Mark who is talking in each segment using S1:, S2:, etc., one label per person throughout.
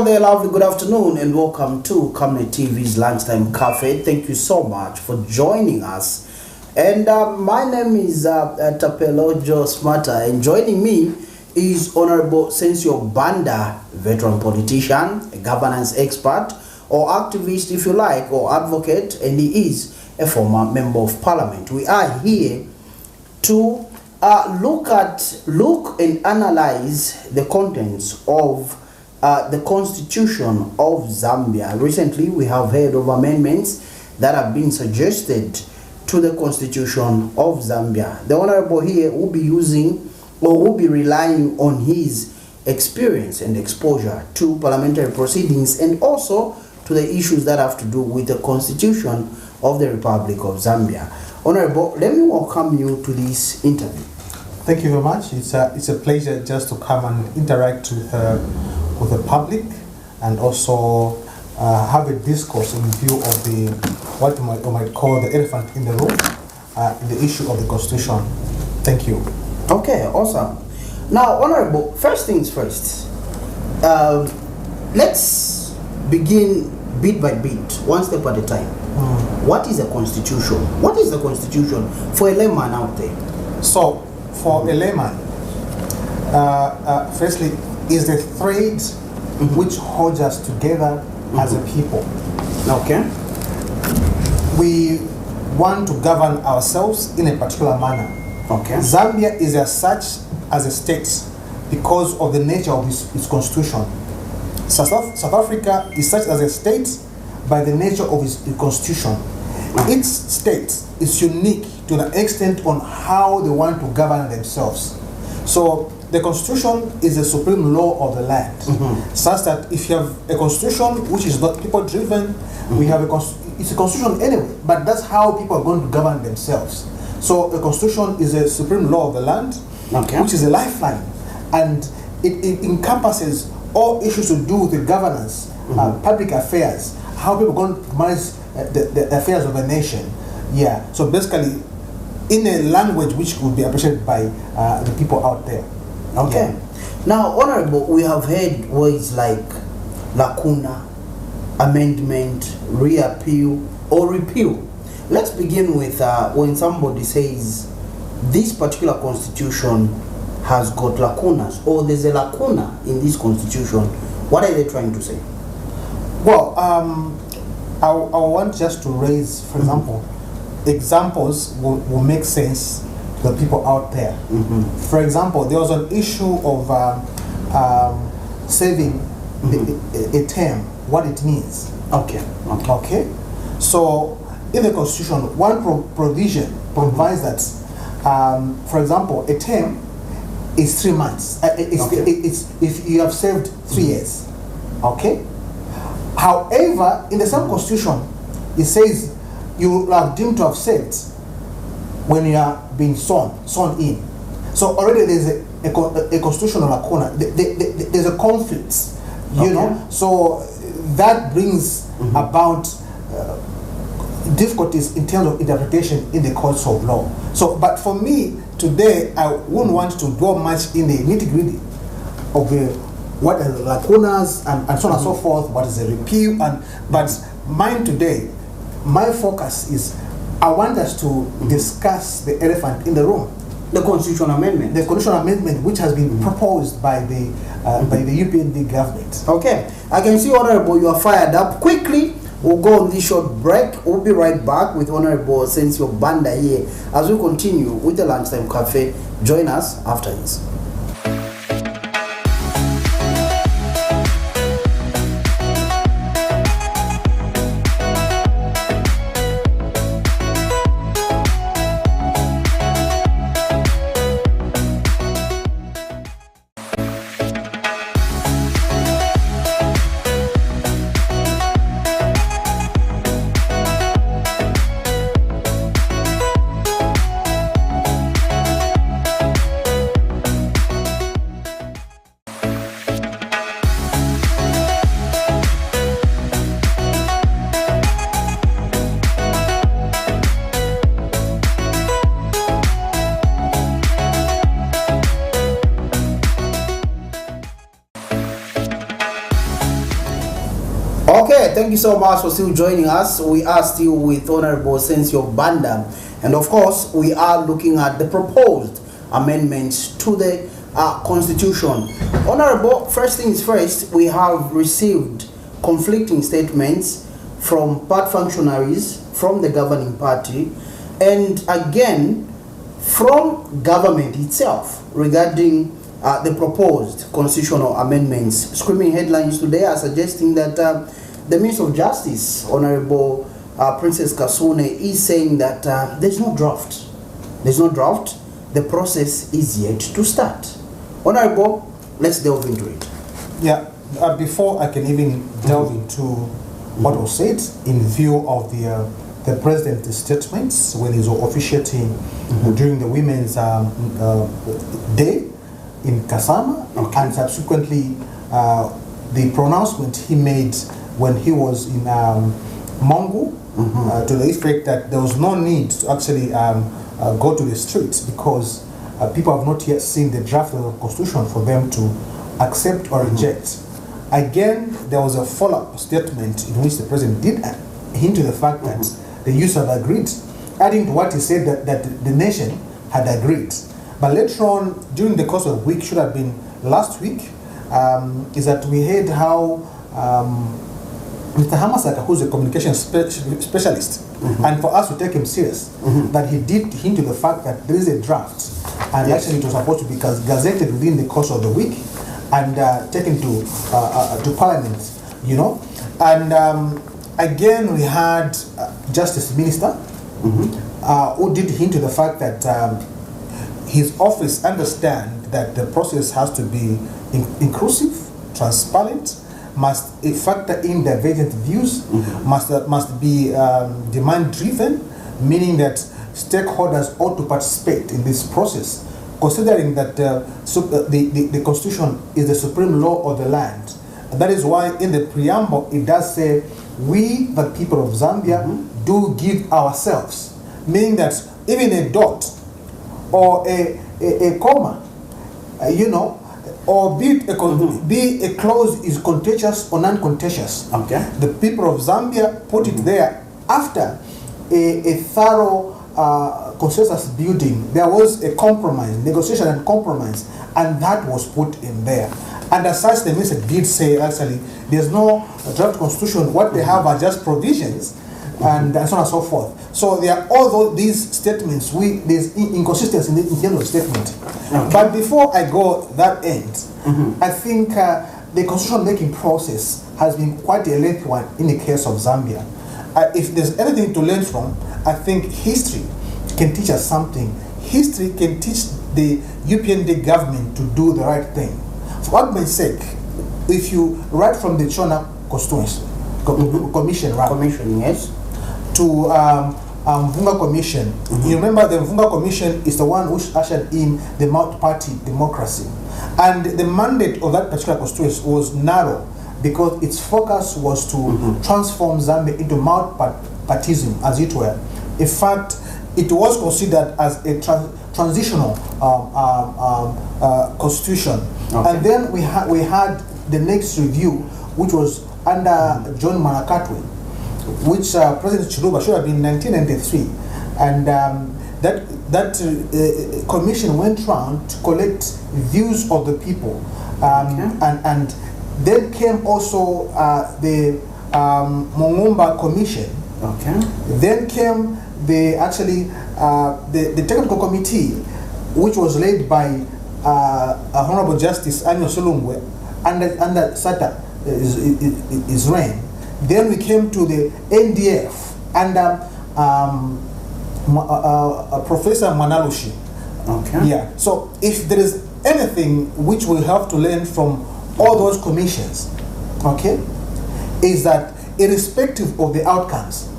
S1: there, lovely good afternoon and welcome to Camnet TV's Lunchtime Cafe. Thank you so much for joining us. And my name is Tapelo Joe Smarta, and joining me is Honorable HON.SENSIO BANDA, veteran politician, a governance expert or activist if you like, or advocate, and he is a former member of parliament. We are here to look and analyze the contents of the Constitution of Zambia. Recently, we have heard of amendments that have been suggested to the Constitution of Zambia. The Honorable here will be using or will be relying on his experience and exposure to parliamentary proceedings and also to the issues that have to do with the Constitution of the Republic of Zambia. Honorable, let me welcome you to this interview.
S2: Thank you very much. It's a pleasure just to come and interact with the public and also have a discourse in view of the what you might call the elephant in the room, the issue of the Constitution. Thank you.
S1: Okay, awesome. Now, Honorable, first things first. Let's begin bit by bit, one step at a time. What is a constitution? What is the Constitution for a layman out there?
S2: So, for a layman, firstly, is the thread which holds us together as a people.
S1: Okay.
S2: We want to govern ourselves in a particular manner.
S1: Okay.
S2: Zambia is as such as a state because of the nature of its constitution. South Africa is such as a state by the nature of its constitution. Each state is unique to the extent on how they want to govern themselves. So the constitution is the supreme law of the land, such that if you have a constitution which is not people driven, we have it's a constitution anyway, but that's how people are going to govern themselves. So the constitution is a supreme law of the land, which is a lifeline, and it encompasses all issues to do with the governance, public affairs, how people are going to manage the affairs of a nation. Yeah, so basically in a language which would be appreciated by the people out there.
S1: Okay. Yeah. Now, Honorable, we have heard words like lacuna, amendment, reappeal, or repeal. Let's begin with when somebody says this particular constitution has got lacunas, or there's a lacuna in this constitution. What are they trying to say?
S2: Well, I want just to raise, for example, examples will make sense to the people out there. For example, there was an issue of saving a term, what it means. Okay. So in the Constitution, one provision provides that, for example, a term is 3 months. It's if you have served 3 years. Okay. However, in the same Constitution, it says you are deemed to have served when you are being sworn in. So already there's a constitutional lacuna. There's a conflict, you know. So that brings about difficulties in terms of interpretation in the courts of law. So, but for me today, I wouldn't want to dwell much in the nitty-gritty of what are the lacunas and so on and so forth. What is a repeal? But mine today, my focus is I want us to discuss the elephant in the room.
S1: The Constitution Amendment.
S2: The Constitution Amendment, which has been proposed by the UPND government.
S1: Okay. I can see, Honorable, you are fired up. Quickly, we'll go on this short break. We'll be right back with Honorable HON.SENSIO BANDA here as we continue with the Lunchtime Cafe. Join us after this. thank you so much for still joining us. We are still with Honorable HON.SENSIO BANDA, and of course, we are looking at the proposed amendments to the Constitution. Honorable, first things first, we have received conflicting statements from part functionaries from the governing party, and again from government itself regarding the proposed constitutional amendments. Screaming headlines today are suggesting that the Minister of Justice, Honorable Princess Kasune, is saying that there's no draft. There's no draft. The process is yet to start. Honorable, let's delve into it.
S2: Yeah, before I can even delve into what was said, in view of the President's statements when he was officiating during the Women's Day in Kasama, and subsequently the pronouncement he made when he was in Mongo, to the effect that there was no need to actually go to the streets because people have not yet seen the draft of the Constitution for them to accept or reject. Again, there was a follow-up statement in which the President did hint to the fact that the youth have agreed, adding to what he said that the nation had agreed. But later on, during the course of the week, should have been last week, is that we heard how Mr. Hamasaka, who's a communication specialist, and for us to take him serious, that he did hint to the fact that there is a draft, and actually it was supposed to be gazetted within the course of the week and taken to Parliament, you know. And again, we had Justice Minister, who did hint to the fact that his office understand that the process has to be inclusive, transparent, must factor in divergent views, must be demand-driven, meaning that stakeholders ought to participate in this process, considering that the Constitution is the supreme law of the land. That is why in the preamble it does say, we, the people of Zambia, do give ourselves, meaning that even a dot or a comma, you know, or be a clause is contentious or non-contentious. Okay. The people of Zambia put it there after a thorough consensus building. There was a compromise, negotiation and compromise, and that was put in there. And as such, the minister did say actually there's no draft constitution. What they have are just provisions, and so on and so forth. So there are all these statements. There's inconsistency in terms of statement. Okay. But before I go that end, I think the constitution making process has been quite a lengthy one in the case of Zambia. If there's anything to learn from, I think history can teach us something. History can teach the UPND government to do the right thing. For argument's sake, if you write from the Chona constituency commission, right? Commission, yes. To Mvunga Commission. You remember the Mvunga Commission is the one which ushered in the multi-party democracy. And the mandate of that particular constituency was narrow because its focus was to transform Zambia into multi-partyism, as it were. In fact, it was considered as a transitional constitution. Okay. And then we had the next review, which was under John Manakatwe, which President Chiluba should have been in 1993, and that commission went round to collect views of the people, and then came also the Mongomba Commission. Okay. Then came the technical committee, which was led by Honorable Justice Anyo Solungwe under Sata is reign. Then we came to the NDF under Professor Manalushi. Okay. Yeah. So if there is anything which we have to learn from all those commissions, okay, is that irrespective of the outcomes,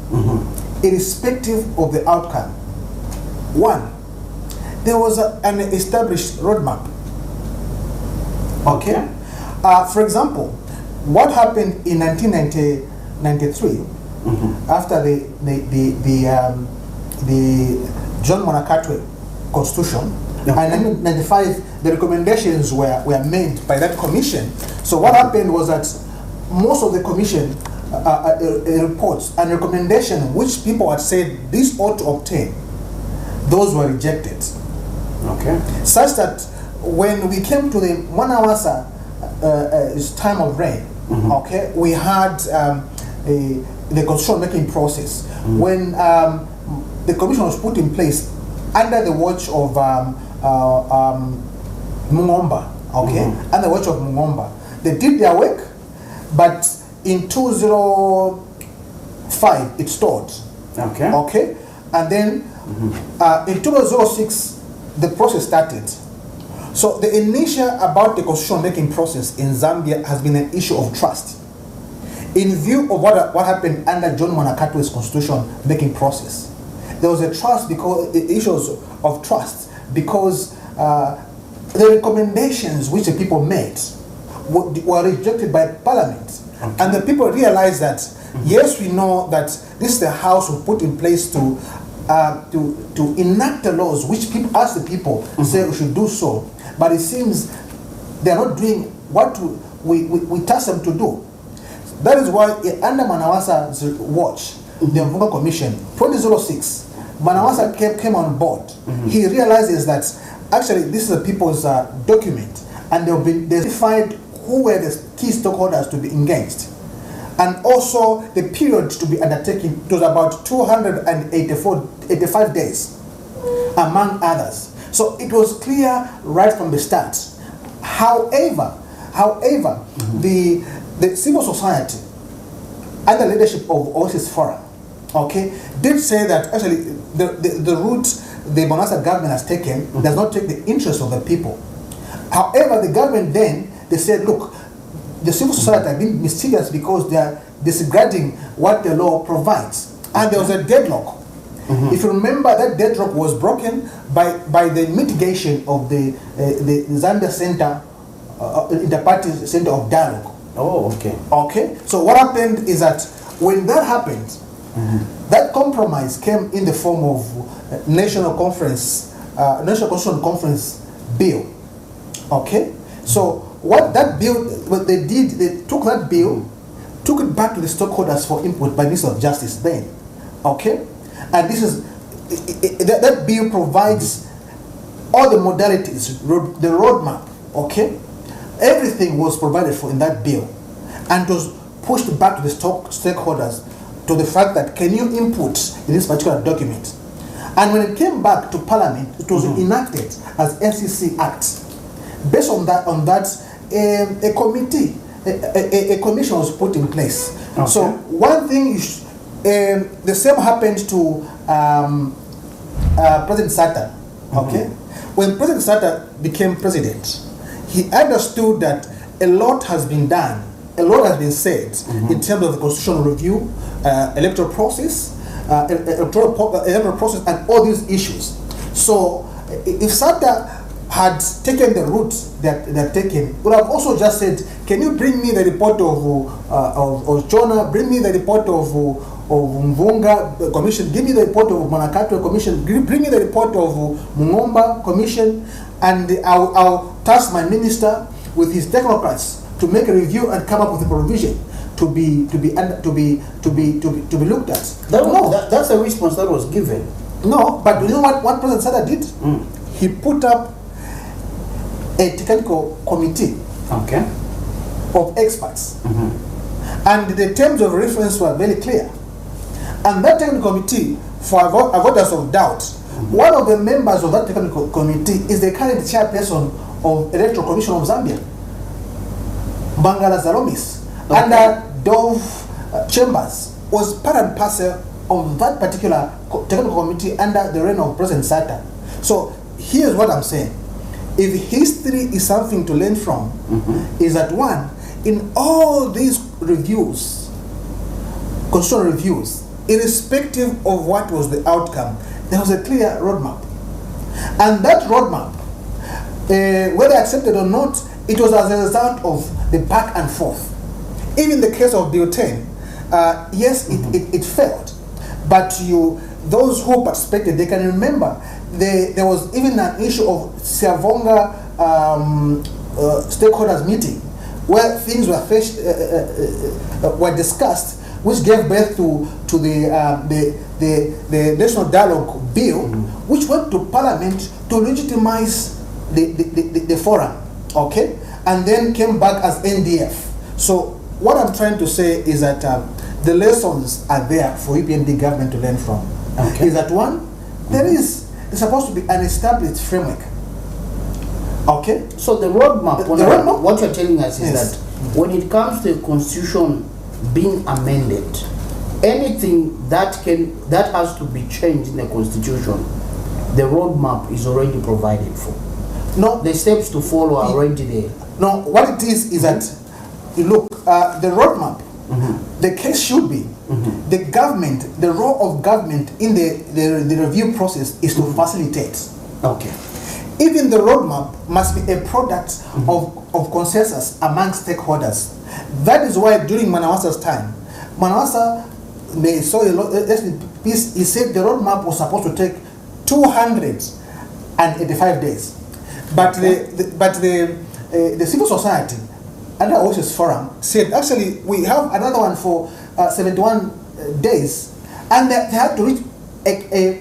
S2: irrespective of the outcome, one, there was an established roadmap. Okay. For example, what happened in 1993 after the John Monakatwe Constitution, and in 1995 the recommendations were made by that commission. So what happened was that most of the commission reports and recommendations which people had said this ought to obtain, those were rejected.
S1: Okay.
S2: Such that when we came to the Manawasa time of reign, okay, we had the constitution making process. When the commission was put in place under the watch of Mungomba, okay, under the watch of Mungomba, they did their work, but in 2005 it stalled.
S1: Okay.
S2: Okay, and then in 2006 the process started. So the inertia about the constitution making process in Zambia has been an issue of trust. In view of what happened under John Mwanakatwe's constitution making process, there was a trust because issues of trust because the recommendations which the people made were rejected by Parliament, and the people realized that yes, we know that this is the house we put in place to enact the laws which people, as the people, say we should do so, but it seems they are not doing what we task them to do. That is why under Manawasa's watch, the Mvunga Commission, 2006, Manawasa came on board. He realizes that actually this is the people's document, and they defined who were the key stakeholders to be engaged. And also the period to be undertaken, it was about 285 days, among others. So it was clear right from the start. However, the civil society, under leadership of Oasis Forum, okay, did say that actually the route the Bonasa government has taken does not take the interest of the people. However, the government then, they said, look, the civil society have been mischievous because they are disregarding what the law provides. And there was a deadlock. If you remember, that deadlock was broken by the mitigation of the Zambia Center, Inter-Party Center of Dialogue.
S1: Oh, okay.
S2: Okay, so what happened is that when that happened, that compromise came in the form of National Constitutional Conference bill. Okay, so what they did, they took that bill, took it back to the stockholders for input by Minister of Justice then. Okay, and this is that bill provides all the modalities, the roadmap. Okay, everything was provided for in that bill, and it was pushed back to the stakeholders to the fact that can you input in this particular document. And when it came back to Parliament, it was enacted as NCC Act. Based on that, a committee, a commission was put in place. Okay. So one thing, the same happened to President Sata. Okay, when President Sata became president, he understood that a lot has been done, a lot has been said in terms of the constitutional review, electoral process, electoral process, and all these issues. So if Sata had taken the route that they're taken, would have also just said, can you bring me the report of Jonah, bring me the report of Mvunga Commission, give me the report of Mwanakatwe Commission, bring me the report of Mungomba Commission, and I'll task my minister with his technocrats to make a review and come up with a provision to be looked at.
S1: That's a response that was given.
S2: No, but you know what President Sada did? He put up a technical committee of experts, and the terms of reference were very clear. And that technical committee, for avoidance of doubt, one of the members of that technical committee is the current chairperson of Electoral Commission of Zambia, Bangala Zalomis, under Dove Chambers, was part and parcel of that particular technical committee under the reign of President Sata. So here's what I'm saying. If history is something to learn from, is that one, in all these reviews, constitutional reviews, irrespective of what was the outcome, there was a clear roadmap. And that roadmap, whether accepted or not, it was as a result of the back and forth. Even the case of Bill 10, yes, it failed, but those who participated, they can remember there was even an issue of Siavonga stakeholders meeting where things were first were discussed, which gave birth to the National Dialogue Bill, which went to Parliament to legitimize the forum, okay, and then came back as NDF. So what I'm trying to say is that the lessons are there for UPND government to learn from.
S1: Okay.
S2: Is that one, there's supposed to be an established framework. Okay.
S1: So the roadmap,
S2: The roadmap?
S1: what you're telling us is
S2: Yes.
S1: that when it comes to a constitution being amended, anything that has to be changed in the constitution, the roadmap is already provided for.
S2: No,
S1: The steps to follow are already there.
S2: no. What it is that, you look, the roadmap. The case should be the government. The role of government in the review process is to facilitate.
S1: Okay.
S2: Even the roadmap must be a product of consensus among stakeholders. That is why during Manawasa's time, Manawasa, they saw a lot. He said the roadmap was supposed to take 285 days, but the civil society under OSIS forum said actually we have another one for 71 days, and they had to reach a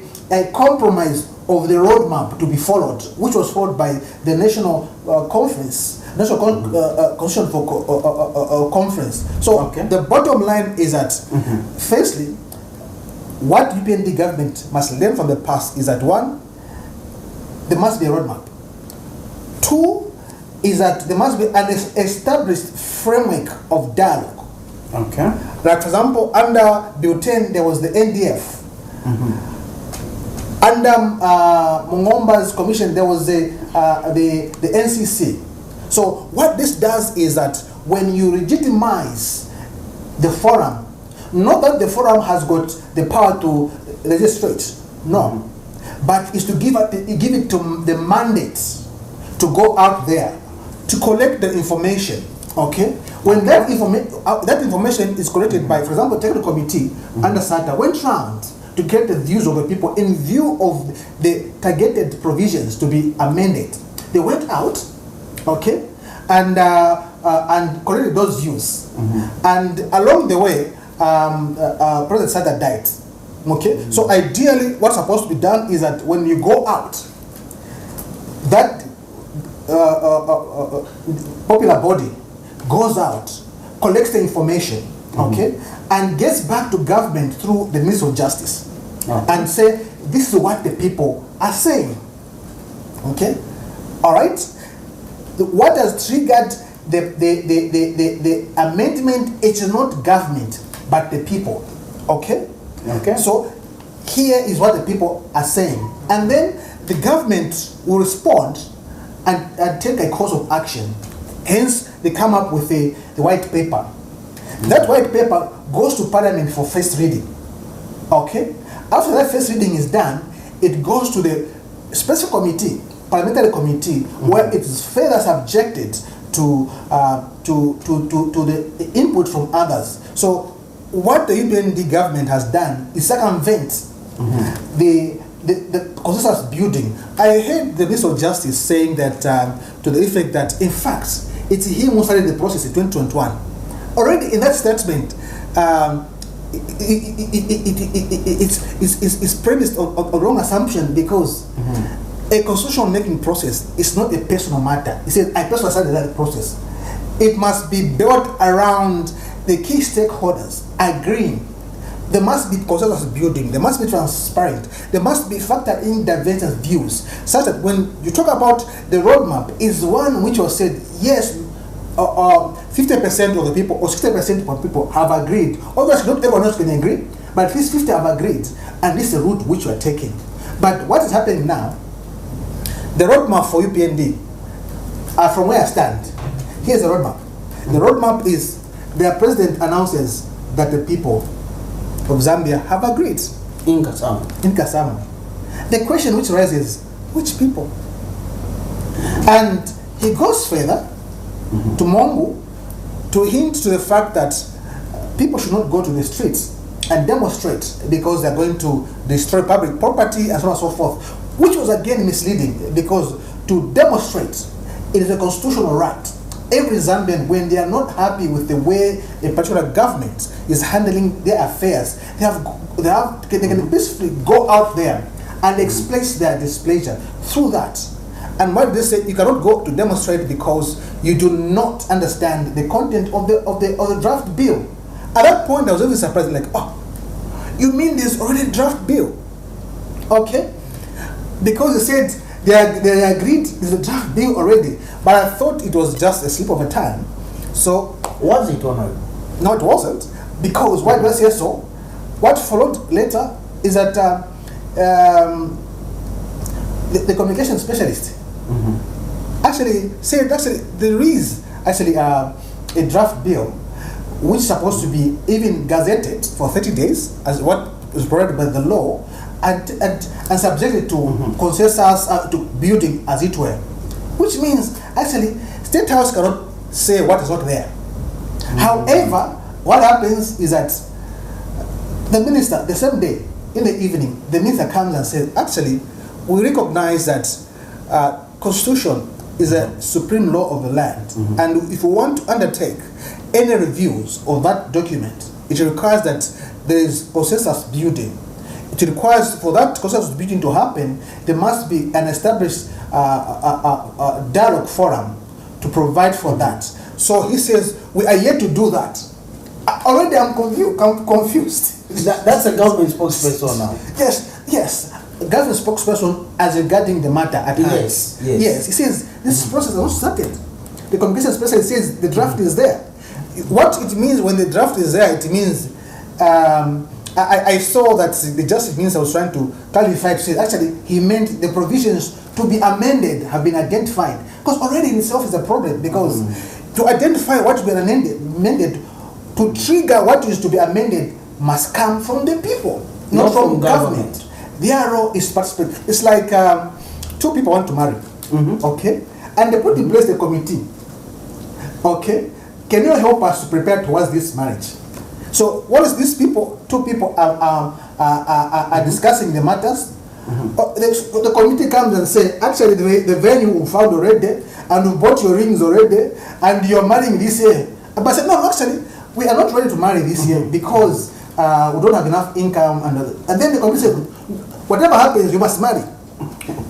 S2: compromise of the roadmap to be followed, which was followed by the National Conference, Constitution for Conference. So
S1: Okay.
S2: the bottom line is that, firstly, what UPND government must learn from the past is that, one, there must be a roadmap. Two, is that there must be an established framework of dialogue.
S1: Okay.
S2: Like, for example, under Bill 10, there was the NDF. Under Mungomba's commission, there was the NCC. So what this does is that when you legitimize the forum, not that the forum has got the power to legislate, no, but is to give it to the mandate to go out there to collect the information. Okay, when that information is collected by, for example, technical committee under SATA went round to get the views of the people in view of the targeted provisions to be amended. They went out, okay, and collected those views. And along the way, President Sada died. Okay, so ideally, what's supposed to be done is that when you go out, that popular body goes out, collects the information, okay, and gets back to government through the Ministry of Justice, and say this is what the people are saying. Okay, all right. What has triggered the amendment? It's not government, but the people. Okay.
S1: Okay.
S2: So here is what the people are saying, and then the government will respond and take a course of action. Hence, they come up with the white paper. That white paper goes to Parliament for first reading. Okay? After that first reading is done, it goes to the special committee, parliamentary committee, where it is further subjected to the input from others. So, what the UPND government has done is circumvent the consensus building. I heard the Minister of Justice saying that to the effect that, in fact, it's him who started the process in 2021. Already in that statement, it's premised on a wrong assumption, because a constitutional making process is not a personal matter. He said, I personally started that process. It must be built around the key stakeholders agreeing. There must be consensus building. There must be transparent. There must be factor in divergent views, such that when you talk about the roadmap, is one which was said, yes, 50% of the people or 60% of people have agreed. Obviously, not everyone else can agree, but at least 50 have agreed, and this is the route which we are taking. But what is happening now? The roadmap for UPND, from where I stand, here's the roadmap. The roadmap is their president announces that the people of Zambia have agreed
S1: In Kasama.
S2: in Kasama. The question which rises, which people? And he goes further to Mongu to hint to the fact that people should not go to the streets and demonstrate because they're going to destroy public property and so on and so forth, which was again misleading, because to demonstrate, it is a constitutional right every Zambian, when they are not happy with the way a particular government is handling their affairs, they can basically go out there and express their displeasure through that. And what they say, you cannot go to demonstrate because you do not understand the content of the draft bill. At that point, I was really surprised, like, oh, you mean there's already a draft bill? Okay, because they said they agreed there's a draft bill already, but I thought it was just a slip of a tongue. So
S1: was it or not?
S2: No, it wasn't, because why do I say so? What followed later is that the communication specialist actually said there is actually a draft bill which is supposed to be even gazetted for 30 days as what is provided by the law, and subjected to consensus, to building, as it were, which means actually State House cannot say what is not there. However, what happens is that the minister, the same day in the evening, the minister comes and says, actually, we recognize that Constitution is a supreme law of the land, and if we want to undertake any reviews of that document, it requires that there is consensus building. It requires, for that consensus building to happen, there must be an established dialogue forum to provide for that. So he says, we are yet to do that. Already I'm confused.
S1: That's a government spokesperson now.
S2: Yes. Government spokesperson as regarding the matter at hand.
S1: Yes.
S2: He says this process is not started. The communication specialist says the draft is there. What it means when the draft is there, it means I saw that the justice minister was trying to clarify to say actually he meant the provisions to be amended have been identified, because already in itself is a problem, because to identify what to be amended, to trigger what is to be amended must come from the people, not from government. Their role is participate. It's like two people want to marry, okay, and they put in place the committee. Okay, can you help us to prepare towards this marriage? So what is these people? Two people are discussing the matters. The committee comes and says, actually the venue we found already, and we bought your rings already, and you're marrying this year. But I said, no, actually we are not ready to marry this year because we don't have enough income. And then the committee said, whatever happens, you must marry.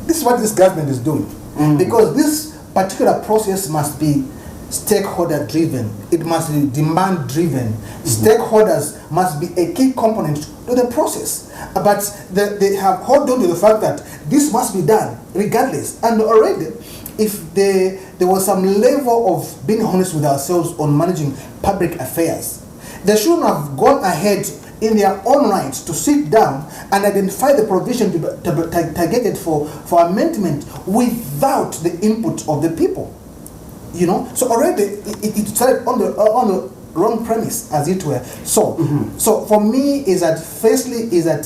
S2: This is what this government is doing, because this particular process must be stakeholder driven. It must be demand driven. Stakeholders must be a key component to the process. But they have held on to the fact that this must be done regardless. And already, if there was some level of being honest with ourselves on managing public affairs, they shouldn't have gone ahead in their own right to sit down and identify the provision to be targeted for amendment without the input of the people. You know, so already it started on the wrong premise, as it were. So, so for me is that firstly is that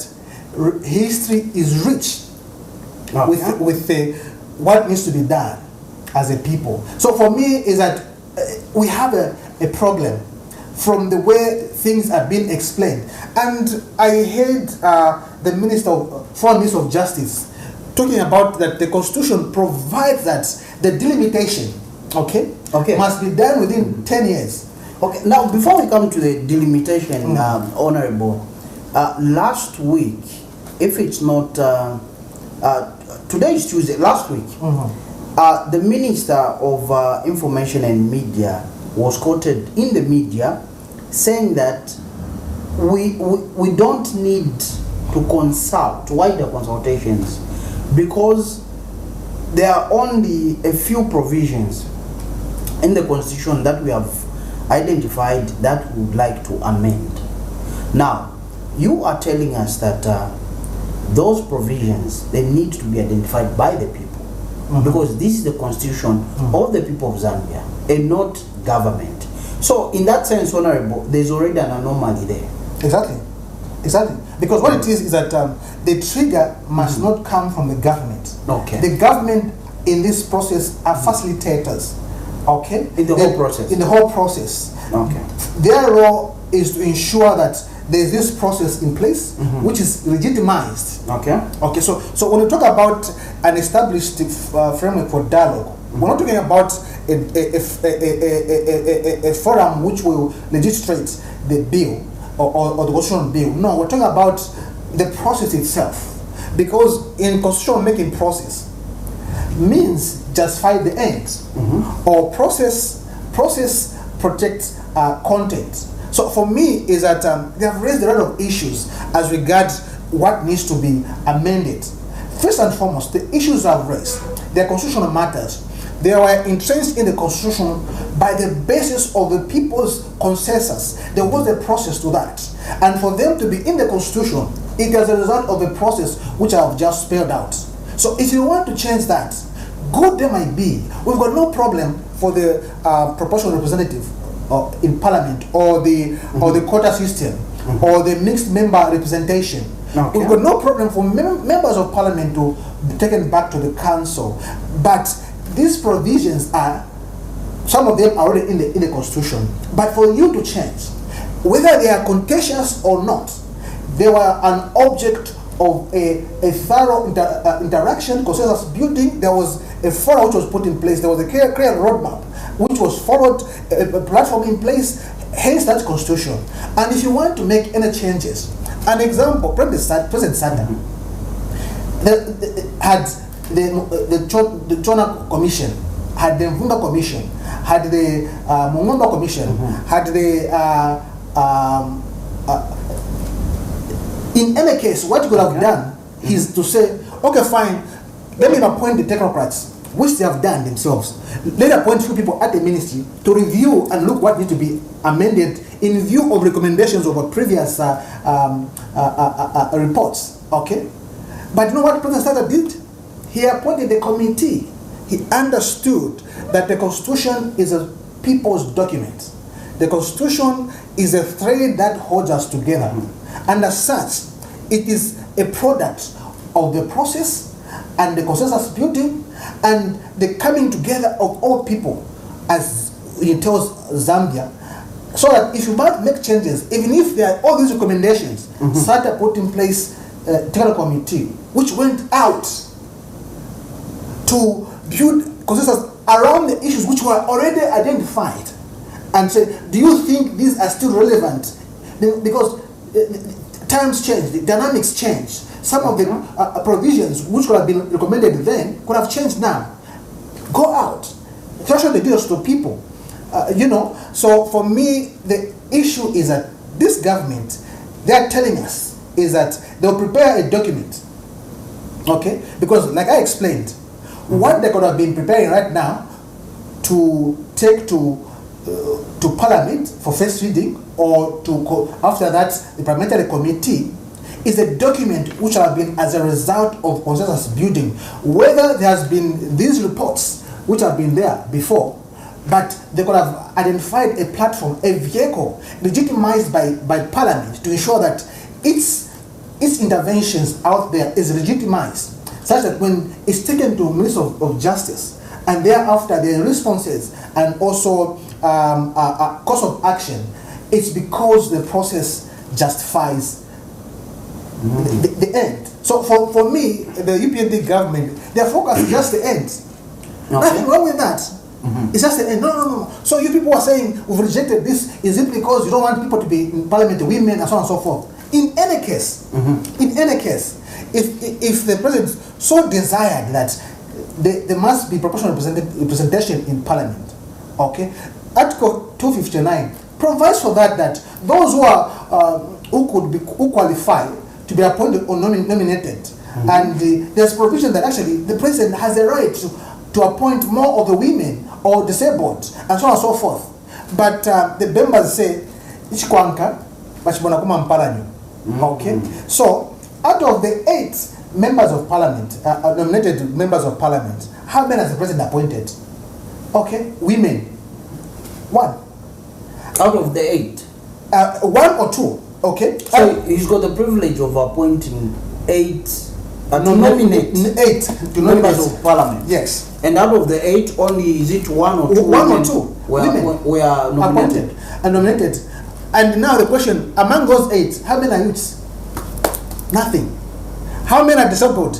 S2: history is rich with what needs to be done as a people. So for me is that we have a problem from the way things are being explained. And I heard the former Minister of Justice talking about that the Constitution provides that the delimitation must be done within 10 years.
S1: Okay, now before we come to the delimitation, Honorable, last week, if it's not, today is Tuesday, last week, the Minister of Information and Media was quoted in the media saying that we don't need to consult, wider consultations, because there are only a few provisions in the Constitution that we have identified that we would like to amend. Now, you are telling us that those provisions, they need to be identified by the people, because this is the Constitution of the people of Zambia and not government. So in that sense, Honorable, there's already an anomaly there.
S2: Exactly. Because what it is that the trigger must not come from the government.
S1: Okay.
S2: The government in this process are facilitators. Okay.
S1: In the whole process.
S2: In the whole process.
S1: Okay.
S2: Their role is to ensure that there's this process in place, which is legitimized.
S1: Okay.
S2: Okay. So when we talk about an established framework for dialogue, we're not talking about a forum which will legislate the bill or the constitutional bill. No, we're talking about the process itself, because in constitutional making process means justify the ends, or process protects content. So for me is that they have raised a lot of issues as regards what needs to be amended. First and foremost, the issues I've raised, they are constitutional matters. They were entrenched in the constitution by the basis of the people's consensus. There was a process to that. And for them to be in the constitution, it is a result of a process which I have just spelled out. So if you want to change that, good there might be. We've got no problem for the proportional representative in parliament, or the quota system, or the mixed member representation. Okay. We've got no problem for members of parliament to be taken back to the council. But these provisions are, some of them are already in the constitution. But for you to change, whether they are contentious or not, they were an object of a thorough interaction, consensus building. There was a forum which was put in place. There was a clear roadmap which was followed, a platform in place, hence that constitution. And if you want to make any changes, an example, President Sata had the Chona Commission, had the Mvumba Commission, had the Mungomba Commission, had the in any case, what you could have done is to say, okay, fine, let me appoint the technocrats, which they have done themselves. Let appoint few people at the ministry to review and look what needs to be amended in view of recommendations of a previous reports. Okay, but you know what President Sata did? He appointed a committee. He understood that the Constitution is a people's document. The Constitution is a thread that holds us together. And as such, it is a product of the process and the consensus building and the coming together of all people, as he tells Zambia, so that if you might make changes, even if there are all these recommendations, SATA put in place a technical committee which went out to build consensus around the issues which were already identified, and say, do you think these are still relevant? Because times change, the dynamics change. Some of the provisions which could have been recommended then could have changed now. Go out, threshold the deals to people. So for me, the issue is that this government, they are telling us is that they'll prepare a document, okay? Because like I explained, what they could have been preparing right now to take to Parliament for first reading, or after that the parliamentary committee, is a document which have been as a result of consensus building. Whether there has been these reports which have been there before, but they could have identified a platform, a vehicle legitimized by Parliament to ensure that its interventions out there is legitimized, such that when it's taken to Minister of Justice, and thereafter the responses and also course of action, it's because the process justifies the end. So for me, the UPND government, their focus is just the end. Nothing wrong with that. It's just the end. No. So you people are saying we've rejected this, is it because you don't want people to be in parliament, women, and so on and so forth? In any case, if the president so desired that there must be proportional representation in parliament, okay, Article 259 provides for that those who qualify to be appointed or nominated, and there's provision that actually the president has the right to appoint more of the women or disabled, and so on and so forth. But the members say, okay? So out of the 8 members of parliament, nominated members of parliament, how many has the president appointed? Okay, women. 1.
S1: Out of the 8?
S2: 1 or 2, okay?
S1: So he's got the privilege of appointing 8 to nominate
S2: 8
S1: members of parliament.
S2: Yes.
S1: And out of the 8, only is it 1 or 2?
S2: 1 or 2
S1: were nominated.
S2: Nominated. And now the question, among those 8, how many are youths? Nothing. How many are disabled?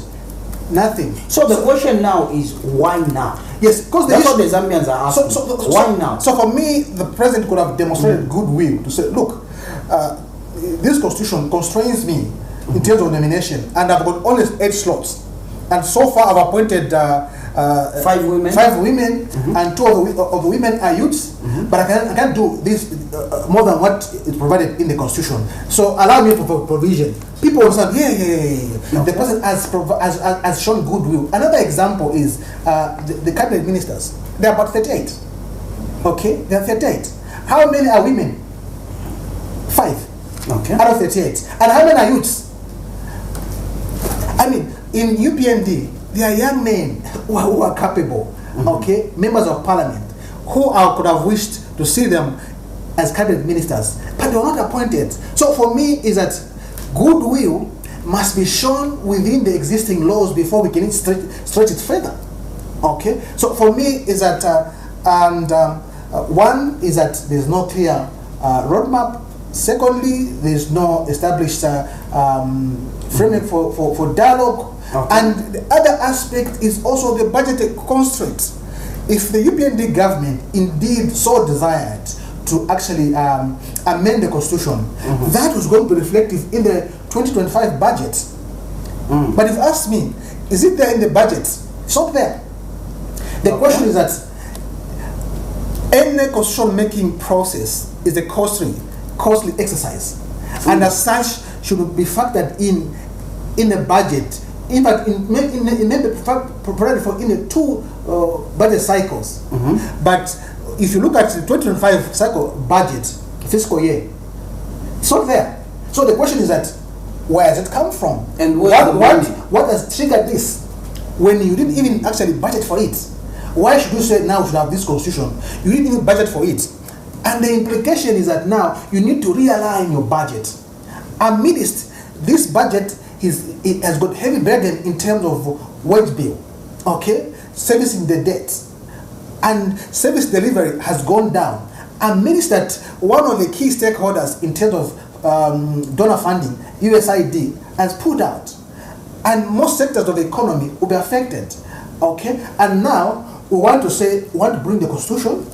S2: Nothing.
S1: So the question now is, why now?
S2: Yes, because
S1: that's what the Zambians are asking. Why now?
S2: So for me, the president could have demonstrated goodwill to say, look, this constitution constrains me in terms of nomination, and I've got only 8 slots, and so far I've appointed
S1: 5 women.
S2: 5 women, and 2 of the women are youths, but I can't do this more than what is provided in the constitution. So allow me for provision. People will say, yeah. The president has shown goodwill. Another example is the cabinet ministers. They're about 38. Okay, they're 38. How many are women? 5.
S1: Okay.
S2: Out of 38. And how many are youths? I mean, in UPND, there are young men who are capable, okay, members of parliament, who I could have wished to see them as cabinet ministers, but they were not appointed. So for me, is that goodwill must be shown within the existing laws before we can stretch it further. Okay, so for me is that, one is that there's no clear roadmap. Secondly, there's no established framework for dialogue. Okay. And the other aspect is also the budgetary constraints. If the UPND government indeed so desired to actually amend the constitution, that was going to be reflective in the 2025 budget. But if you ask me, is it there in the budget? It's not there. The question is that any constitution making process is a costly exercise, and as such should be factored in a budget. In fact, it may be provided for in the 2 budget cycles. But if you look at the 2025 cycle budget, fiscal year, it's not there. So the question is that, where has it come from? And what has triggered this? When you didn't even actually budget for it. Why should you say now we should have this constitution? You didn't even budget for it. And the implication is that now you need to realign your budget. Amidst this budget, it has got heavy burden in terms of wage bill, okay, servicing the debt, and service delivery has gone down. Amidst that, one of the key stakeholders in terms of donor funding, USAID, has pulled out, and most sectors of the economy will be affected, okay. And now we want to bring the constitution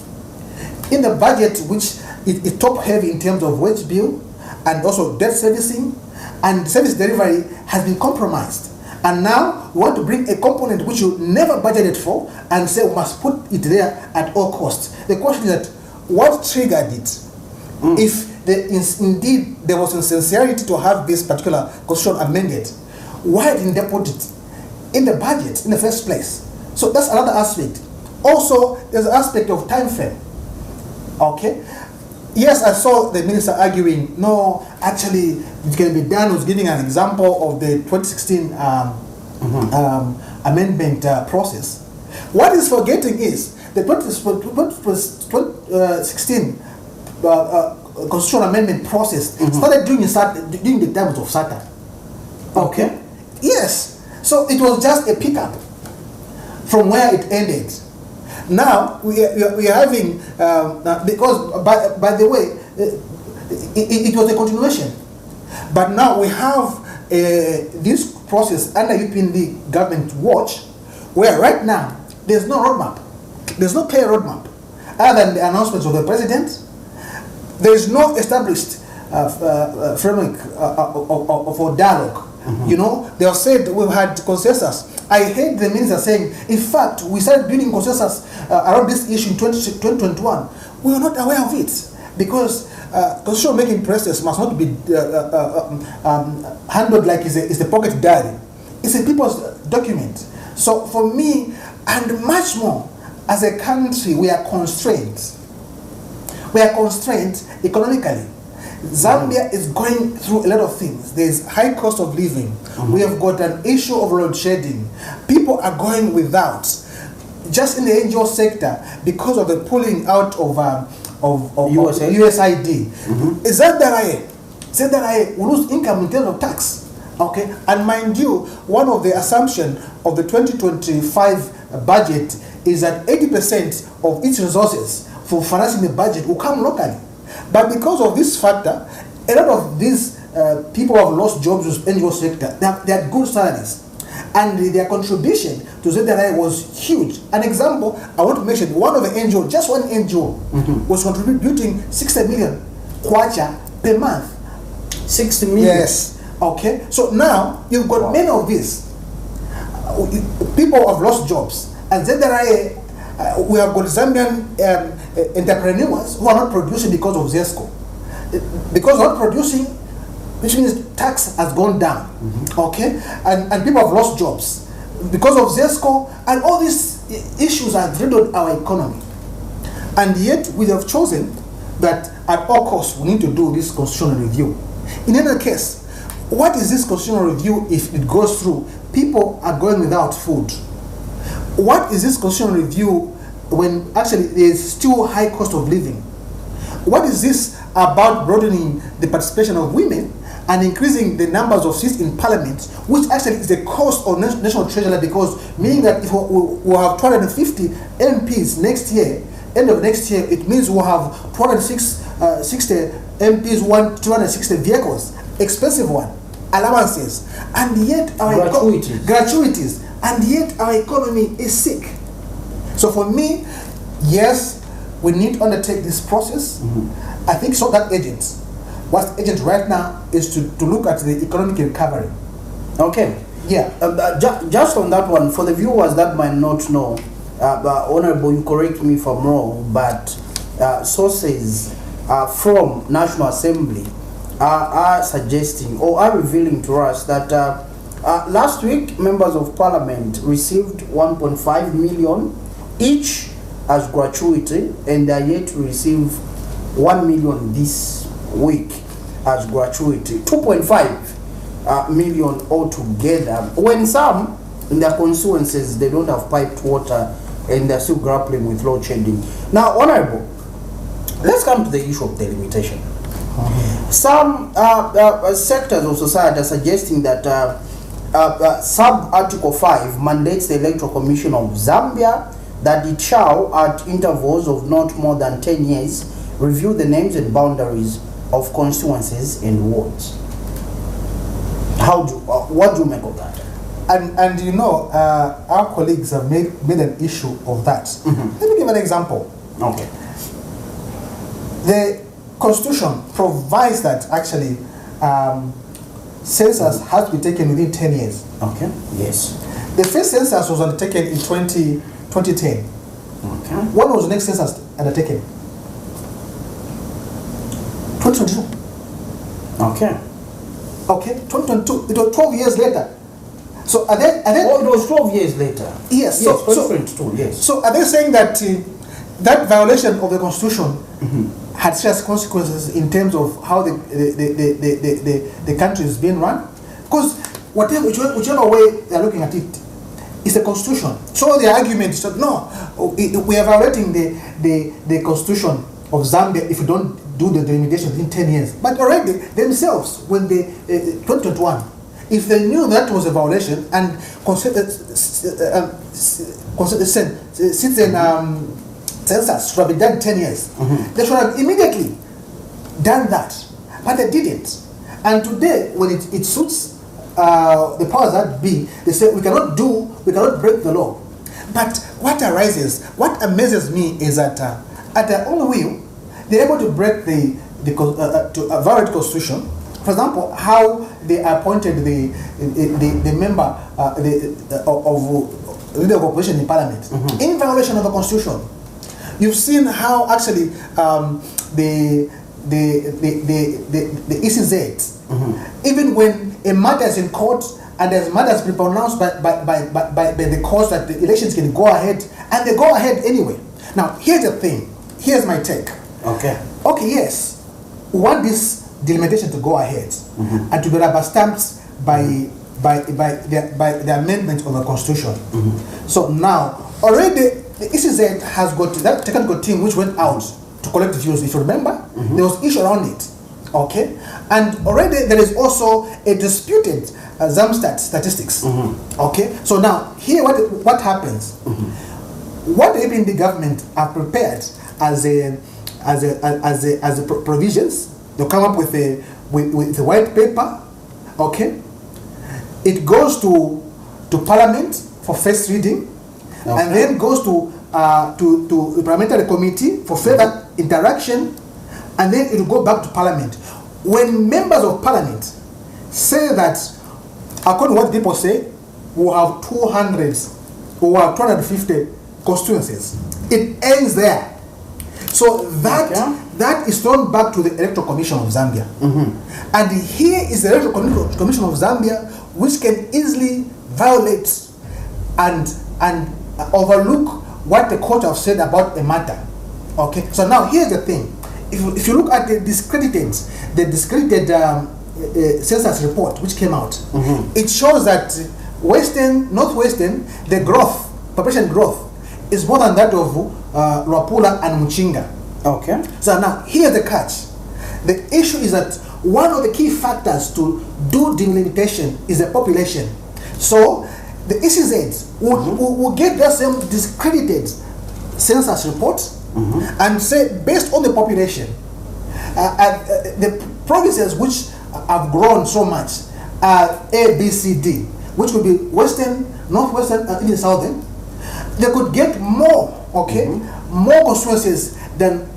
S2: in the budget, which is top heavy in terms of wage bill and also debt servicing, and service delivery has been compromised. And now we want to bring a component which you never budgeted for and say we must put it there at all costs. The question is that, what triggered it? If indeed there was insincerity to have this particular constitution amended, why didn't they put it in the budget in the first place? So that's another aspect. Also, there's an aspect of time frame. Okay. Yes, I saw the minister arguing, no, actually, it can be done. He was giving an example of the 2016 amendment process. What he's forgetting is the 2016 constitutional amendment process started during the times of Satan. Okay? Yes. So it was just a pickup from where it ended. Now we are having because by the way it was a continuation, but now we have this process under UPND government watch, where right now there's no roadmap, there's no clear roadmap other than the announcements of the president. There is no established framework for dialogue. You know, they have said we've had consensus. I heard the minister saying, in fact, we started building consensus around this issue in 2021. We are not aware of it because constitutional making process must not be handled like it's a pocket diary. It's a people's document. So for me, and much more, as a country, we are constrained. We are constrained economically. Zambia is going through a lot of things. There's high cost of living. We have got an issue of load shedding. People are going without. Just in the NGO sector, because of the pulling out of USAID. ZRA will lose income in terms of tax. Okay, and mind you, one of the assumptions of the 2025 budget is that 80% of its resources for financing the budget will come locally. But because of this factor, a lot of these people have lost jobs with NGO sector. They have good salaries. and their contribution to ZRI was huge. An example, I want to mention one of the NGO, just one NGO, was contributing 60 million kwacha per month.
S1: 60 million?
S2: Yes. Okay. So now you've got many of these. People have lost jobs, and ZRI, we have got Zambian entrepreneurs who are not producing because of ZESCO. Because not producing, which means tax has gone down, okay, and people have lost jobs because of ZESCO, and all these issues have riddled our economy. And yet we have chosen that at all costs we need to do this constitutional review. In any case, what is this constitutional review if it goes through? People are going without food. What is this constitutional review when actually there is still high cost of living? What is this about broadening the participation of women and increasing the numbers of seats in parliament, which actually is the cost of national treasury, because meaning that if we have 250 MPs next year, end of next year, it means we'll have 260 MPs, 260 vehicles, expensive one, allowances, and yet our gratuities, and yet our economy is sick. So for me, yes, we need to undertake this process. I think so that agents, what's agent right now is to look at the economic recovery.
S1: Okay.
S2: Yeah.
S1: Just on that one, for the viewers that might not know, Honorable, you correct me if I'm wrong, but sources from National Assembly are suggesting or are revealing to us that last week members of Parliament received 1.5 million each as gratuity, and they are yet to receive 1 million this week as gratuity, 2.5 million altogether, when some in their constituencies they don't have piped water and they're still grappling with load shedding. Now, Honorable, let's come to the issue of delimitation. Some sectors of society are suggesting that sub-article 5 mandates the Electoral Commission of Zambia that it shall, at intervals of not more than 10 years, review the names and boundaries of constituencies and wards. What do you make of that?
S2: And you know, our colleagues have made an issue of that. Let me give an example.
S1: Okay.
S2: The Constitution provides that actually census has to be taken within 10 years.
S1: Okay. Yes.
S2: The first census was undertaken in 2010.
S1: Okay.
S2: When was the next census undertaken? 2022.
S1: Okay.
S2: Okay, 2022. It was 12 years later. So are they?
S1: Oh, it was 12 years later.
S2: Yes.
S1: Yes, 2022. Yes.
S2: So are they saying that that violation of the Constitution had serious consequences in terms of how the country is being run? Because whichever way they're looking at it, it's a Constitution. So the argument is that no, we are violating the Constitution of Zambia if we don't do the delimitation within 10 years. But already themselves, when they 2021, if they knew that was a violation and census should have been done 10 years, they should have immediately done that. But they didn't. And today, when it suits the powers that be, they say we cannot break the law. But what amazes me is that at their own will, they're able to break the violate Constitution. For example, how they appointed the member of leader of opposition in Parliament in violation of the Constitution. You've seen how actually the ECZ, even when a matter is in court and the matter has been pronounced by the courts that the elections can go ahead, and they go ahead anyway. Now, here's the thing. Here's my take.
S1: Okay,
S2: yes, we want this delimitation to go ahead and to be rubber stamped by the amendment of the Constitution. So now, already the ECZ has got that technical team which went out to collect views. If you remember, there was issue around it. Okay, and already there is also a disputed Zamstat statistics. Okay, so now here what happens? What the government are prepared as a provisions. They'll come up with a white paper. Okay, it goes to to Parliament for first reading, and then goes to the Parliamentary Committee for further interaction, and then it will go back to Parliament. When members of Parliament say that, according to what people say, we have 250 constituencies, it ends there. So that is thrown back to the Electoral Commission of Zambia. And here is the Electoral Commission of Zambia, which can easily violate and overlook what the court have said about a matter. Okay, so now here's the thing. If you look at the discredited census report which came out, it shows that Northwestern, the population growth is more than that of Luapula and Muchinga. Okay. So now here's the catch. The issue is that one of the key factors to do delimitation is the population. So the ECZ will get that same discredited census report and say, based on the population, the provinces which have grown so much are A, B, C, D, which would be Western, Northwestern, and even Southern. They could get more, more constituencies than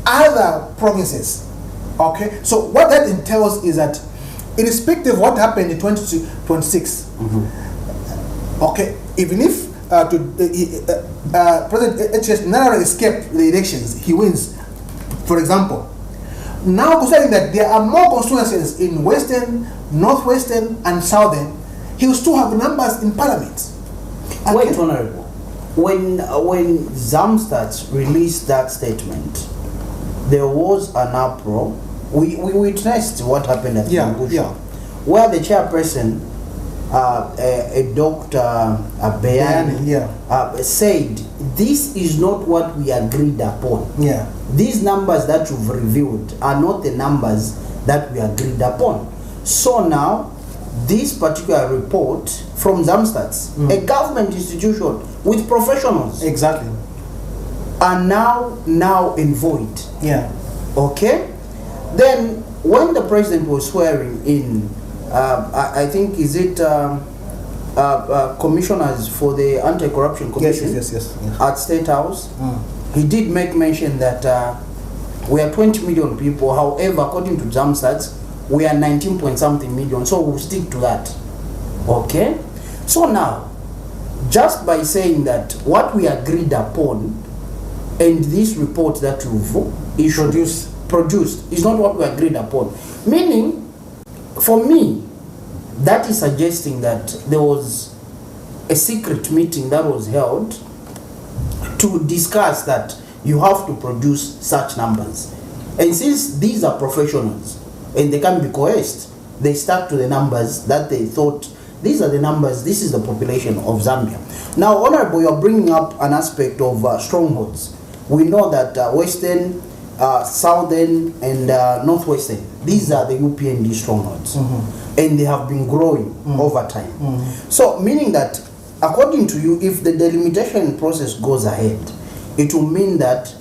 S2: other provinces. Okay, so what that entails is that, irrespective of what happened in 2026, okay, even if President HS narrowly escaped the elections, he wins, for example. Now, considering that there are more constituencies in Western, Northwestern, and Southern, he will still have numbers in Parliament. Okay?
S1: Wait, Honorable. When Zamstats released that statement, there was an uproar. We witnessed what happened at Mangusha, where the chairperson, a Dr. Bayani, said, this is not what we agreed upon. These numbers that you've revealed are not the numbers that we agreed upon. So now, this particular report from Zamstats, a government institution with professionals, are now in void. Okay? Then, when the president was swearing in, I think, is it commissioners for the Anti-Corruption Commission at State House, he did make mention that we are 20 million people. However, according to Zamstats, we are 19 point something million. So we'll stick to that. Okay? So now, just by saying that what we agreed upon and this report that you've produced is not what we agreed upon. Meaning, for me, that is suggesting that there was a secret meeting that was held to discuss that you have to produce such numbers. And since these are professionals and they can be coerced, they stuck to the numbers that they thought, these are the numbers, this is the population of Zambia. Now, Honorable, you're bringing up an aspect of strongholds. We know that Western, Southern, and Northwestern, these are the UPND strongholds. And they have been growing over time. So, meaning that, according to you, if the delimitation process goes ahead, it will mean that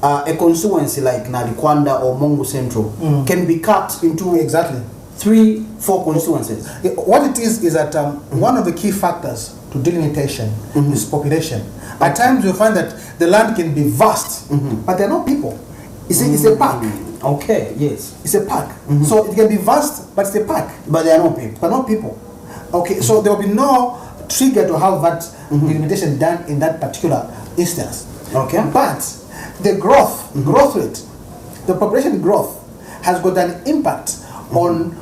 S1: a constituency like Nalikwanda or Mongo Central can be cut into 3-4 constituencies.
S2: What it is that one of the key factors to delimitation is population. At times you find that the land can be vast, but there are no people. It's a park.
S1: Okay, yes.
S2: It's a park. So it can be vast, but it's a park.
S1: But there are no people.
S2: But no people. Okay, so there will be no trigger to have that delimitation done in that particular instance.
S1: Okay.
S2: But the growth rate, the population growth has got an impact on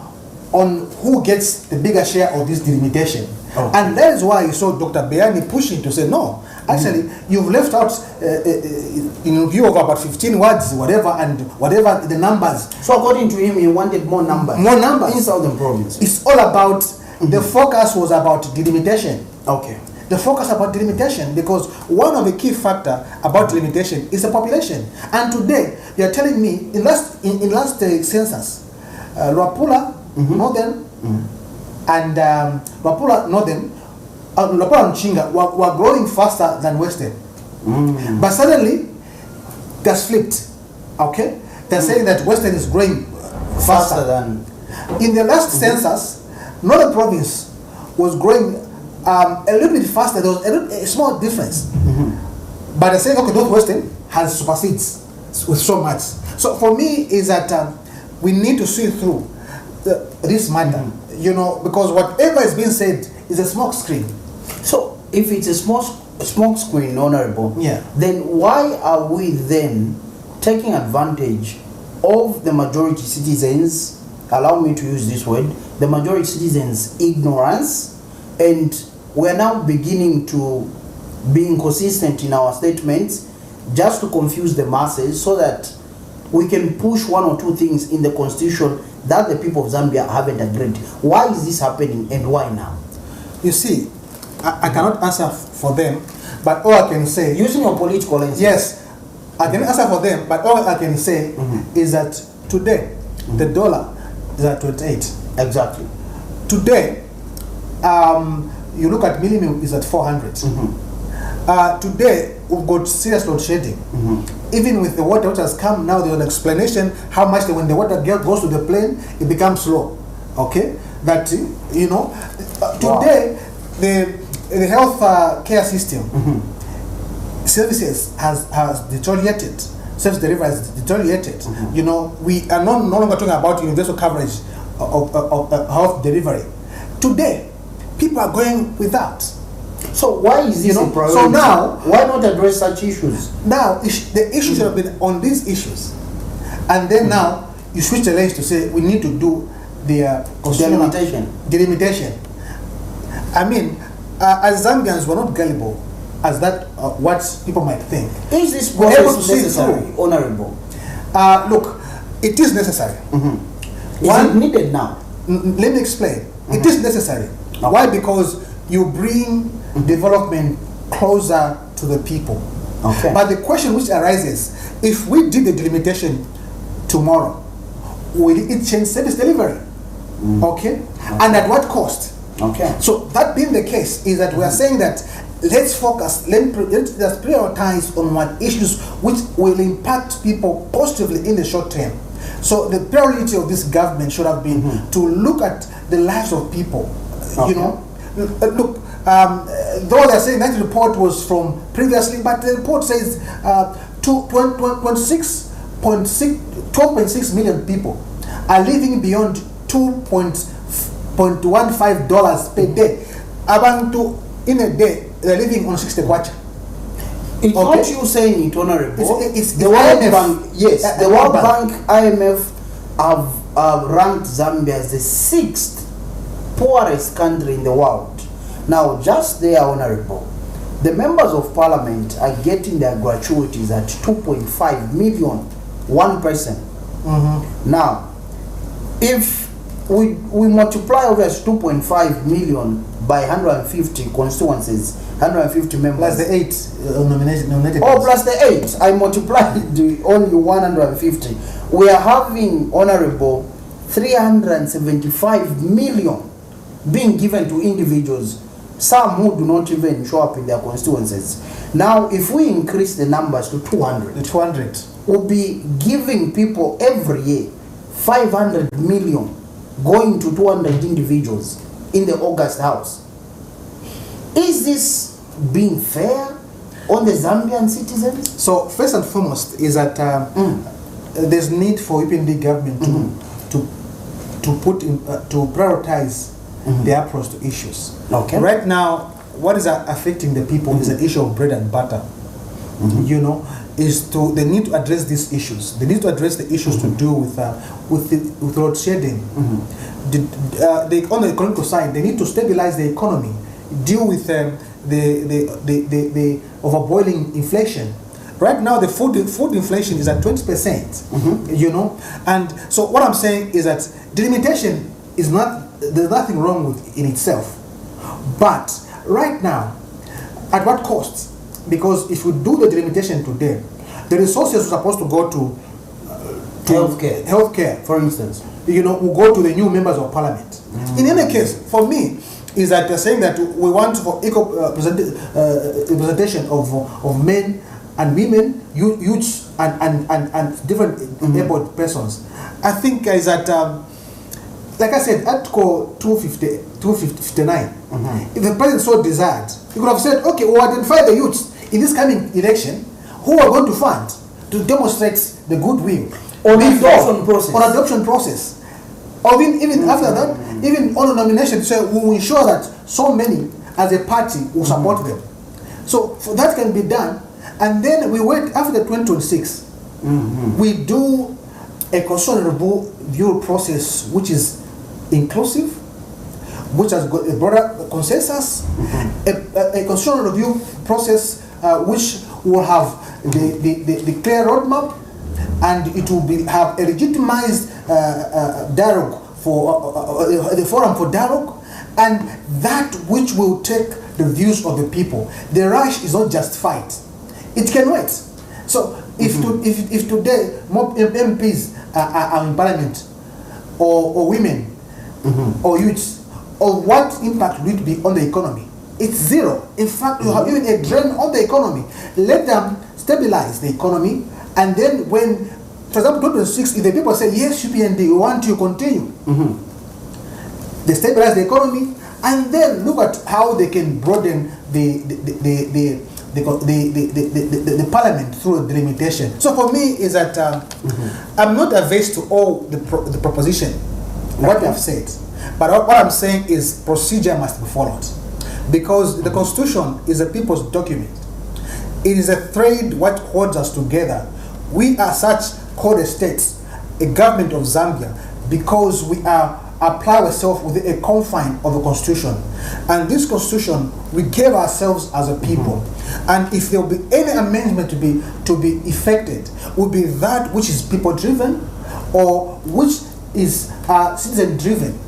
S2: who gets the bigger share of this delimitation. And that is why you saw Dr. Bayani pushing to say, no, actually, you've left out in view of about 15 words, whatever the numbers.
S1: So according to him, he wanted more numbers.
S2: More numbers.
S1: In Southern Province.
S2: It's all about, the focus was about delimitation.
S1: Okay.
S2: The focus about delimitation, because one of the key factor about delimitation is the population. And today, they are telling me, in last census, Luapula, Northern, and Luapula Northern, Luapula and Chinga were growing faster than Western. But suddenly, that's flipped. Okay? They're saying that Western is growing faster
S1: than.
S2: In the last census, Northern Province was growing a little bit faster. There was a small difference. But I say, okay, Northwestern has supersedes with so much. So for me, is that we need to see through this matter, you know, because whatever is being said is a smoke screen.
S1: So if it's a smoke screen, Honorable,
S2: Yeah.
S1: then why are we then taking advantage of the majority citizens, allow me to use this word, the majority citizens' ignorance, and we're now beginning to be inconsistent in our statements just to confuse the masses so that we can push one or two things in the constitution that the people of Zambia haven't agreed. Why is this happening and why now?
S2: You see, I cannot answer for them, but all I can say,
S1: Using your political lens.
S2: yes, I can answer for them, but all I can say is that today the dollar is at 28.
S1: Exactly.
S2: Today, you look at minimum is at 400. Today we've got serious load shedding. Even with the water which has come now, there's an explanation how much when the water goes to the plane, it becomes low. Okay, that you know, today the health care system services has deteriorated. Service delivery has deteriorated. You know, we are no longer talking about universal coverage of health delivery. Today, people are going without.
S1: So why is this a priority?
S2: So now,
S1: why not address such issues?
S2: now the issues have been on these issues, and then now you switch the lens to say we need to do the delimitation. I mean, as Zambians, we're not gullible as that what people might think.
S1: Is this
S2: We're able to
S1: process
S2: see
S1: necessary,
S2: through.
S1: Honorable?
S2: Look, it is necessary.
S1: Is it needed now?
S2: Let me explain. It is necessary.
S1: Okay.
S2: Why? Because you bring development closer to the people.
S1: Okay.
S2: But the question which arises, if we did the delimitation tomorrow, will it change service delivery? Okay? And at what cost?
S1: Okay.
S2: So that being the case is that we are saying that let's focus, let's prioritize on what issues which will impact people positively in the short term. So the priority of this government should have been to look at the lives of people.
S1: Okay.
S2: You know, look, though they're saying that report was from previously, but the report says 12.6 million people are living beyond $2.15 per day. Abantu in a day, they're living on 60 kwacha.
S1: It's not you saying it, Honorable.
S2: It's
S1: the World
S2: IMF.
S1: Bank. Yes,
S2: The
S1: the
S2: World
S1: World Bank, IMF have ranked Zambia as the 6th poorest country in the world. Now, just there, Honorable, the members of parliament are getting their gratuities at 2.5 million, one person. Now, if we multiply obviously 2.5 million by 150 constituencies, 150 members.
S2: Plus the 8 nominated.
S1: Oh, plus the 8. I multiplied the only 150. We are having, Honorable, 375 million being given to individuals, some who do not even show up in their constituencies. Now, if we increase the numbers to 200, we'll be giving people every year 500 million going to 200 individuals in the August House. Is this being fair on the Zambian citizens?
S2: So first and foremost is that there's need for UPND government to put in, to prioritize the approach to issues.
S1: Okay.
S2: Right now, what is affecting the people is an issue of bread and butter. You know, they need to address these issues. They need to address the issues to do with load shedding. On the economic side, they need to stabilize the economy, deal with the overboiling inflation. Right now, the food inflation is at 20%. You know, and so what I'm saying is that delimitation is not. There's nothing wrong with in itself, but right now, at what cost? Because if we do the delimitation today, the resources are supposed to go to healthcare,
S1: for instance.
S2: You know, will go to the new members of parliament. In any case, for me, is that they're saying that we want for equal representation of men and women, youths and different abled persons. I think is that like I said, Article 259, if the president so desired, he could have said, okay, we'll identify the youths in this coming election who are going to fund to demonstrate the goodwill
S1: on adoption process.
S2: Or even after that, even on the nomination, so we will ensure that so many as a party will support them. So that can be done, and then we wait after 2026. We do a constitutional review process which is inclusive, which has got a broader consensus, a constitutional review process which will have the clear roadmap, and it will have a legitimized dialogue for the forum for dialogue, and that which will take the views of the people. The rush is not justified. It can wait. So if today more MPs are in parliament, or women, or youths, or what impact will it be on the economy? It's zero. In fact, you have even a drain on the economy. Let them stabilize the economy, and then when, for example, 2026, if the people say, yes, UPND, we want to continue, they stabilize the economy, and then look at how they can broaden the parliament through a delimitation. So for me is that I'm not averse to all the proposition, what they have said, but what I'm saying is procedure must be followed, because the Constitution is a people's document. It is a thread what holds us together. We are such called a state, a government of Zambia, because we apply ourselves within a confine of the Constitution. And this Constitution, we gave ourselves as a people. And if there will be any amendment to be effected, will be that which is people-driven or which is citizen-driven.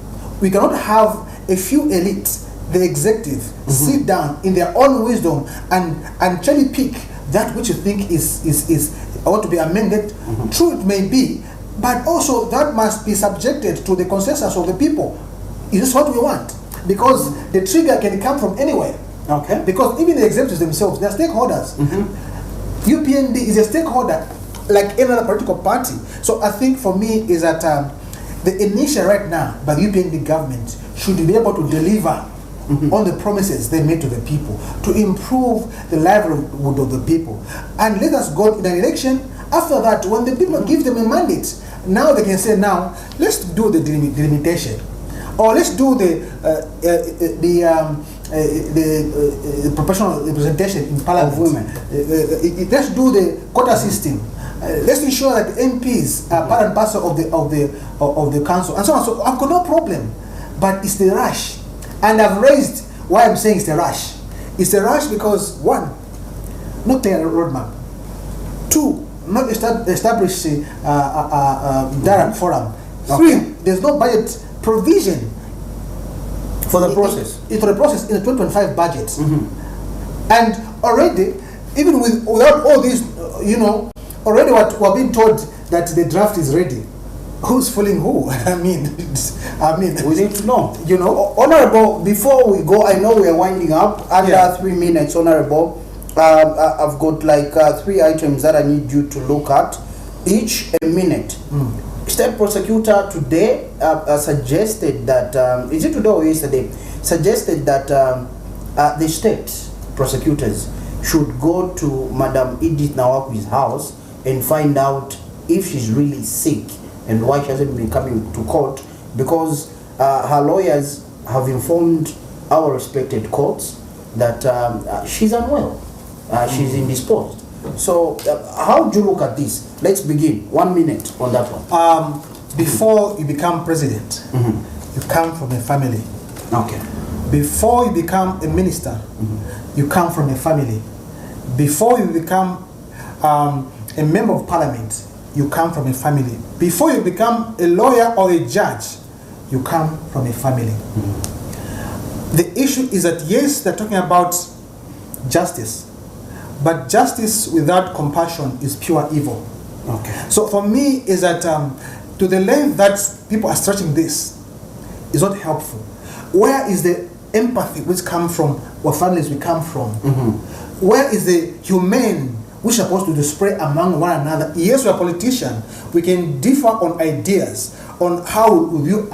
S2: We cannot have a few elites, the executive, sit down in their own wisdom and cherry pick that which you think is ought to be amended. True, it may be, but also that must be subjected to the consensus of the people. Is this what we want? Because the trigger can come from anywhere. Okay. Because even the executives themselves, they're stakeholders. UPND is a stakeholder, like any other political party. So I think for me is that the initiative right now by the UPND government should be able to deliver on the promises they made to the people, to improve the livelihood of the people. And let us go in an election. After that, when the people give them a mandate, now they can say, now, let's do the delimitation. Or let's do the proportional representation in parliament of women. Let's do the quota system. Let's ensure that MPs are part and parcel of the council, and so on. So I've got no problem, but it's the rush. And I've raised why I'm saying it's the rush. It's the rush because, one, not clear roadmap. Two, not establish direct forum. Three, there's no budget provision
S1: for the process.
S2: For the process in the 2025 budget. And already, even without all this, already what we're being told that the draft is ready. Who's fooling who? I mean, we need to know.
S1: Honorable, before we go, I know we are winding up under 3 minutes, Honorable. I've got like 3 items that I need you to look at, each a minute. State prosecutor today suggested that, is it today or yesterday, suggested that the state prosecutors should go to Madam Edith Nawakwi's house and find out if she's really sick and why she hasn't been coming to court, because her lawyers have informed our respected courts that she's unwell, she's indisposed. So how do you look at this? Let's begin. 1 minute on that one.
S2: Before you become president, you come from a family.
S1: Okay.
S2: Before you become a minister, you come from a family. Before you become a member of parliament, you come from a family. Before you become a lawyer or a judge, you come from a family. The issue is that, yes, they're talking about justice, but justice without compassion is pure evil. Okay. So for me is that to the length that people are stretching this is not helpful. Where is the empathy which comes from what families we come from? Where is the humane which is supposed to display among one another? Yes, we are politicians. We can differ on ideas, on how we view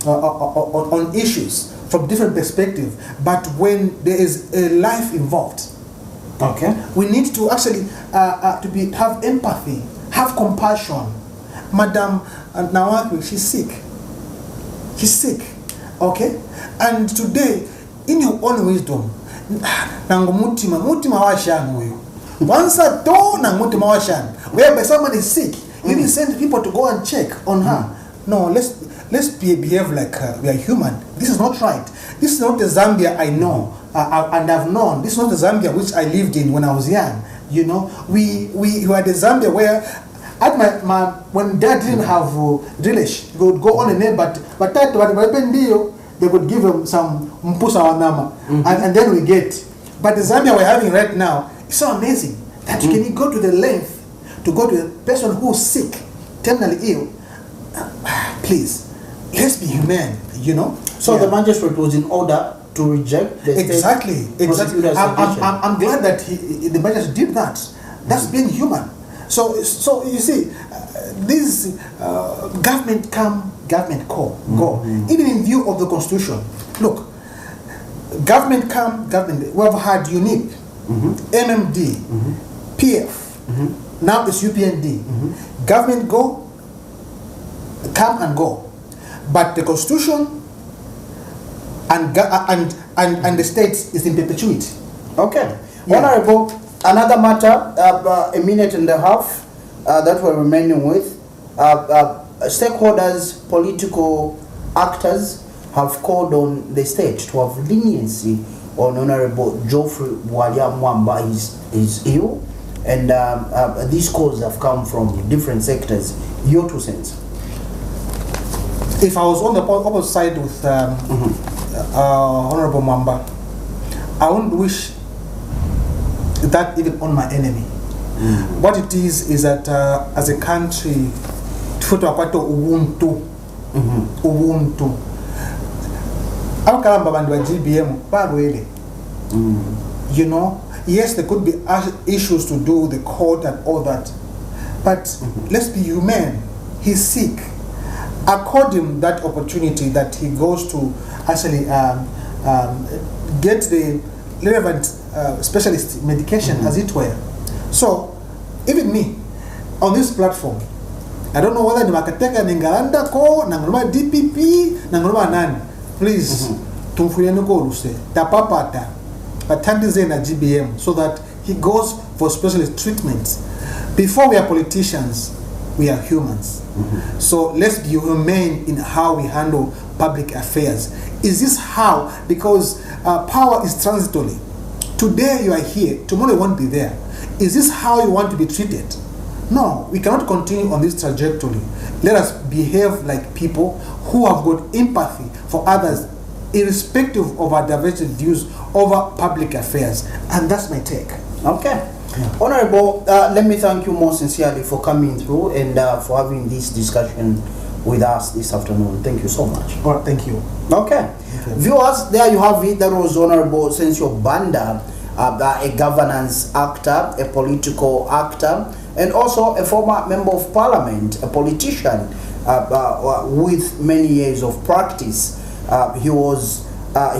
S2: on issues from different perspectives, but when there is a life involved,
S1: Okay.
S2: we need to actually have empathy, have compassion. Madam Nawaki, she's sick. She's sick. Okay? And today, in your own wisdom, nango mutima washan uyu. Once a door na mutima washan, whereby somebody is sick, you even send people to go and check on her. No, let's behave like we are human. This is not right. This is not the Zambia I know and I've known. This is not the Zambia which I lived in when I was young. You know, we were the Zambia where at my when dad didn't have relish, he would go on a net, but that they would give him some mpusa wanama, and then we get. But the Zambia we're having right now is so amazing that you can go to the length to go to a person who's sick, terminally ill. Please, let's be humane, you know.
S1: So the magistrate was in order to reject the
S2: exactly. I'm glad that the magistrate did that. That's being human. So you see, this government come, government go. Even in view of the constitution, look, government come, government. We have had UNIP, MMD, PF. Now it's UPND. Government go, come and go, but the constitution and the state is in perpetuity.
S1: Okay. Yeah. Honorable, another matter, a minute and a half that we're remaining with. Stakeholders, political actors have called on the state to have leniency on Honorable Geoffrey Bwalia Mwamba. Is ill, and these calls have come from different sectors. Your 2 cents.
S2: If I was on the opposite side with Honorable Mwamba, I wouldn't wish that even on my enemy. What it is that as a country, ubuntu. You know, yes, there could be issues to do with the court and all that, but let's be humane. He's sick. Accord him that opportunity that he goes to actually get the relevant specialist medication, as it were. So, even me, on this platform, I don't know whether ni makateka ningalanda ko, nangaluma DPP, nangaluma nani. Please, tumfuyeni ko luse, tapapata, patandize na GBM, so that he goes for specialist treatments. Before we are politicians, we are humans. So let's be humane in how we handle public affairs. Is this how? Because power is transitory. Today you are here, tomorrow you won't be there. Is this how you want to be treated? No, we cannot continue on this trajectory. Let us behave like people who have got empathy for others, irrespective of our divergent views over public affairs. And that's my take.
S1: Okay. Yeah. Honorable, let me thank you more sincerely for coming through and for having this discussion with us this afternoon. Thank you so much.
S2: All right, thank you.
S1: Okay. Viewers, there you have it. That was Honorable HON.SENSIO BANDA, a governance actor, a political actor, and also a former member of parliament, a politician with many years of practice. He was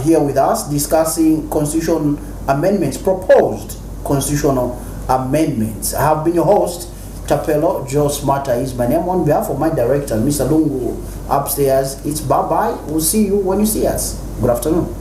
S1: here with us discussing constitutional amendments, proposed constitutional amendments. I have been your host, Tapelo. Joe Smarter is my name. On behalf of my director, Mr. Lungu, upstairs, it's bye-bye. We'll see you when you see us. Good afternoon.